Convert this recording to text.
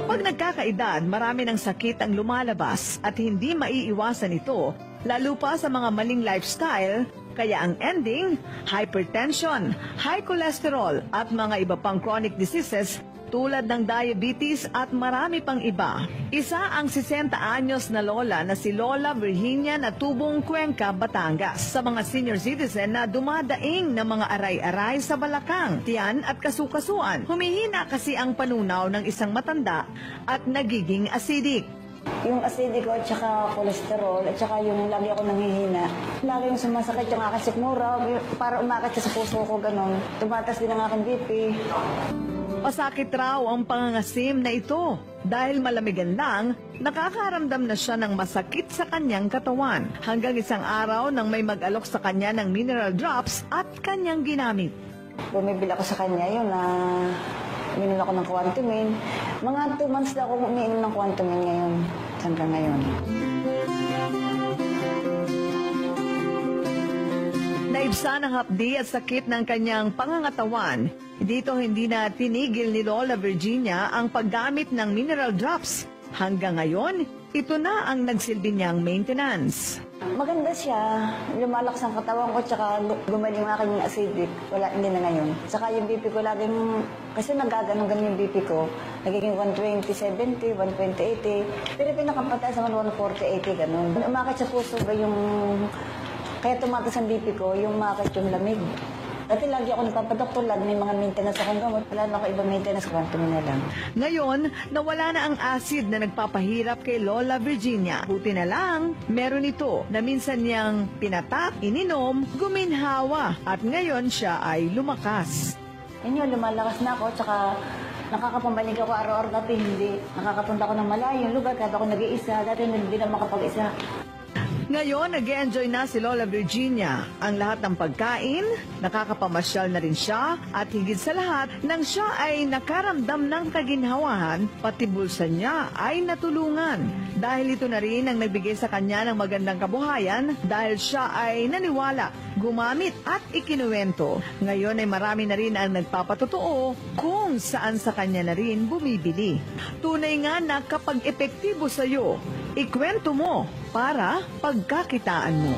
Kapag nagkakaedad, marami ng sakit ang lumalabas at hindi maiiwasan ito, lalo pa sa mga maling lifestyle, kaya ang ending, hypertension, high cholesterol at mga iba pang chronic diseases tulad ng diabetes at marami pang iba. Isa ang 60 anyos na lola na si Lola Virginia Natubong Cuenca, Batangas, sa mga senior citizen na dumadaing ng mga aray-aray sa balakang, tiyan at kasukasuan. Humihina kasi ang panunaw ng isang matanda at nagiging acidic. Yung acidic ko at saka cholesterol at saka yung lagi ako nanghihina. Lagi yung sumasakit yung aking sikmura, para umakit sa puso ko, ganun. Tumatas din ang aking BP. Pasakit raw ang pangangasim na ito. Dahil malamigan lang, nakakaramdam na siya ng masakit sa kanyang katawan. Hanggang isang araw nang may mag-alok sa kanya ng mineral drops at kanyang ginamit. Bumibili ako sa kanya yun na uminom ako ng Quantumin. Mga 2 months na ako umiinom ng Quantumin ngayon. Hanggang ngayon. Naibsa ng hapdi at sakit ng kanyang pangangatawan. Dito hindi na tinigil ni Lola Virginia ang paggamit ng mineral drops. Hanggang ngayon, ito na ang nagsilbi niyang maintenance. Maganda siya. Lumalakas ang katawan ko tsaka gumaling ang aking acidic. Wala, hindi na ngayon. Tsaka yung BP ko laging, kasi nagaganon-ganon yung BP ko. Nagiging 120-70, 120-80. Pero pinakapataas naman 140-80, ganun. Umakit sa puso ba yung... Kaya tumatas ang BP ko, yung umakit yung lamig. Dati lagi ako nagpapadoktor, lagi may mga maintenance akong gamot. Wala na ako ibang maintenance, Quantumin na lang. Ngayon, nawala na ang acid na nagpapahirap kay Lola Virginia. Buti na lang, meron ito na minsan niyang pinatak, ininom, guminhawa. At ngayon siya ay lumakas. Yun yun, lumalakas na ako, tsaka nakakapambanig ako araw-araw. Dati hindi. Nakakapunta ako ng malayong lugar, kada ako nag-iisa. Dati hindi na makapag-isa. Ngayon, nag-enjoy na si Lola Virginia. Ang lahat ng pagkain, nakakapamasyal na rin siya at higit sa lahat, nang siya ay nakaramdam ng kaginhawahan, pati bulsa niya ay natulungan. Dahil ito na rin ang nagbigay sa kanya ng magandang kabuhayan dahil siya ay naniwala, gumamit at ikinuwento. Ngayon ay marami na rin ang nagpapatotoo kung saan sa kanya na rin bumibili. Tunay nga na kapag epektibo sa'yo, ikwento mo para pagkakitaan mo.